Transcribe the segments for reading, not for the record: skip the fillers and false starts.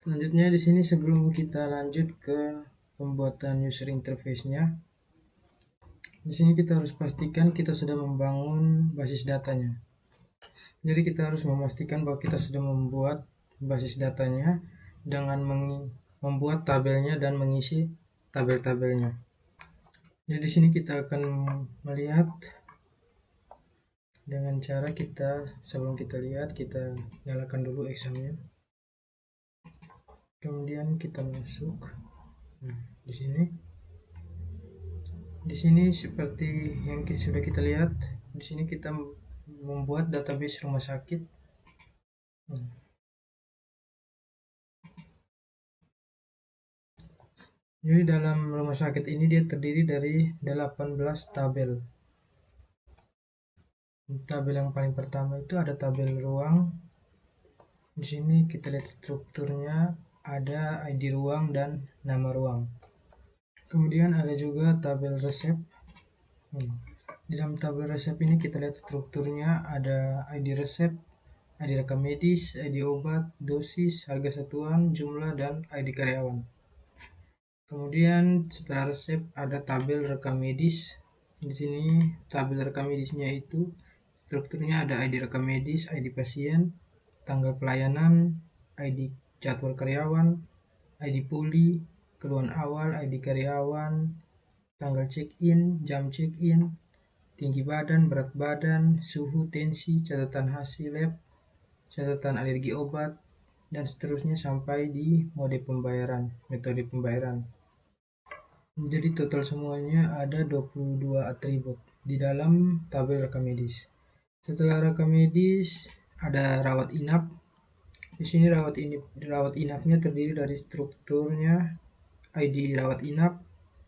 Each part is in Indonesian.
Selanjutnya di sini sebelum kita lanjut ke pembuatan user interface-nya, di sini kita harus pastikan kita sudah membangun basis datanya. Jadi kita harus memastikan bahwa kita sudah membuat basis datanya dengan membuat tabelnya dan mengisi tabel-tabelnya. Jadi di sini kita akan melihat dengan cara sebelum kita lihat, kita nyalakan dulu examnya. Kemudian kita masuk. Nah, di sini seperti yang sudah kita lihat, di sini kita membuat database rumah sakit. Jadi dalam rumah sakit ini dia terdiri dari 18 tabel. Tabel yang paling pertama itu ada tabel ruang. Di sini kita lihat strukturnya, ada ID ruang dan nama ruang. Kemudian ada juga tabel resep. Di dalam tabel resep ini kita lihat strukturnya, ada ID resep, ID rekam medis, ID obat, dosis, harga satuan, jumlah, dan ID karyawan. Kemudian setelah resep ada tabel rekam medis. Di sini tabel rekam medisnya itu strukturnya ada ID rekam medis, ID pasien, tanggal pelayanan, ID jadwal karyawan, ID poli, keluhan awal, ID karyawan, tanggal check-in, jam check-in, tinggi badan, berat badan, suhu, tensi, catatan hasil lab, catatan alergi obat, dan seterusnya sampai di metode pembayaran. Jadi total semuanya ada 22 atribut di dalam tabel rekam medis. Setelah rekam medis ada rawat inap. Di sini rawat inapnya terdiri dari strukturnya, ID rawat inap,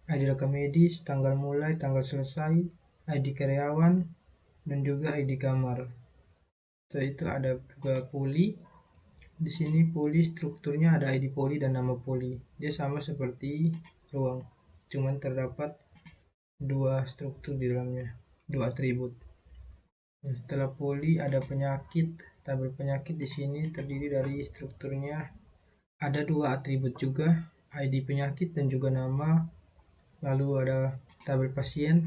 ID rekam medis, tanggal mulai, tanggal selesai, ID karyawan, dan juga ID kamar. Setelah itu ada juga poli. Di sini poli strukturnya ada ID poli dan nama poli. Dia sama seperti ruang, cuman terdapat dua struktur di dalamnya, dua atribut. Nah, setelah poli ada penyakit. Tabel penyakit di sini terdiri dari strukturnya ada dua atribut juga, ID penyakit dan juga nama. Lalu ada tabel pasien.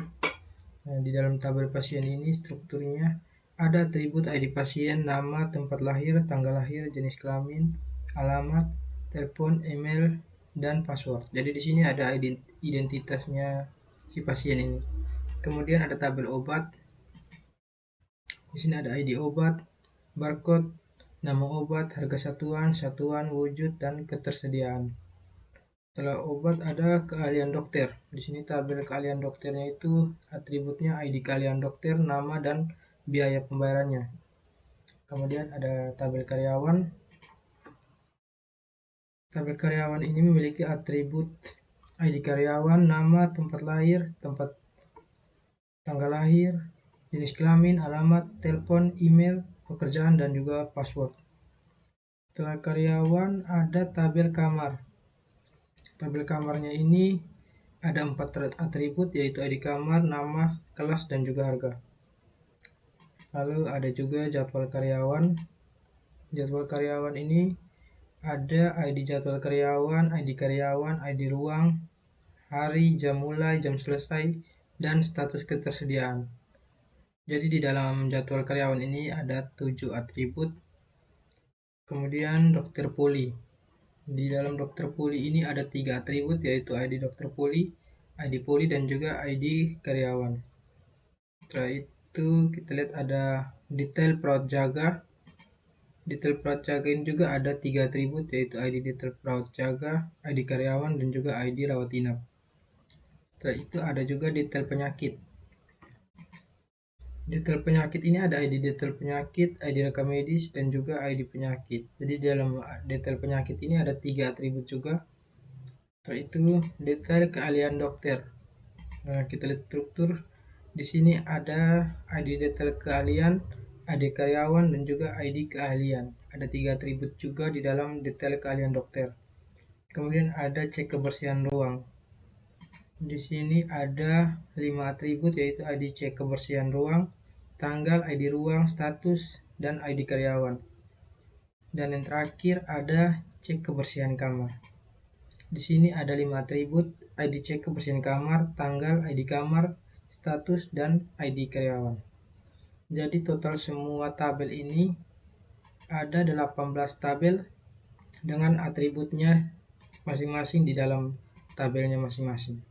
Nah, di dalam tabel pasien ini strukturnya ada atribut ID pasien, nama, tempat lahir, tanggal lahir, jenis kelamin, alamat, telepon, email, dan password. Jadi di sini ada identitasnya si pasien ini. Kemudian ada tabel obat. Di sini ada ID obat, barcode, nama obat, harga satuan, wujud, dan ketersediaan. Setelah obat ada keahlian dokter. Di sini tabel keahlian dokternya itu atributnya ID keahlian dokter, nama, dan biaya pembayarannya. Kemudian ada tabel karyawan. Tabel karyawan ini memiliki atribut ID karyawan, nama, tempat lahir, tanggal lahir, jenis kelamin, alamat, telepon, email, pekerjaan, dan juga password. Setelah karyawan ada tabel kamar. Tabel kamarnya ini ada 4 atribut, yaitu ID kamar, nama, kelas, dan juga harga. Lalu ada juga jadwal karyawan. Jadwal karyawan ini ada ID jadwal karyawan, ID ruang, hari, jam mulai, jam selesai, dan status ketersediaan. Jadi di dalam jadwal karyawan ini ada 7 atribut. Kemudian dokter poli. Di dalam dokter poli ini ada 3 atribut, yaitu ID dokter poli, ID poli, dan juga ID karyawan. Setelah itu kita lihat ada detail perawat jaga. Detail perawat jaga ini juga ada 3 atribut, yaitu ID detail perawat jaga, ID karyawan, dan juga ID rawat inap. Setelah itu ada juga detail penyakit. Detail penyakit ini ada ID detail penyakit, ID rekam medis, dan juga ID penyakit. Jadi dalam detail penyakit ini ada 3 atribut juga. Setelah itu detail keahlian dokter. Nah, kita lihat struktur. Di sini ada ID detail keahlian, ID karyawan, dan juga ID keahlian. Ada 3 atribut juga di dalam detail keahlian dokter. Kemudian ada cek kebersihan ruang. Di sini ada 5 atribut, yaitu ID cek kebersihan ruang, tanggal, ID ruang, status, dan ID karyawan. Dan yang terakhir ada cek kebersihan kamar. Di sini ada 5 atribut: ID cek kebersihan kamar, tanggal, ID kamar, status, dan ID karyawan. Jadi total semua tabel ini ada 18 tabel dengan atributnya masing-masing di dalam tabelnya masing-masing.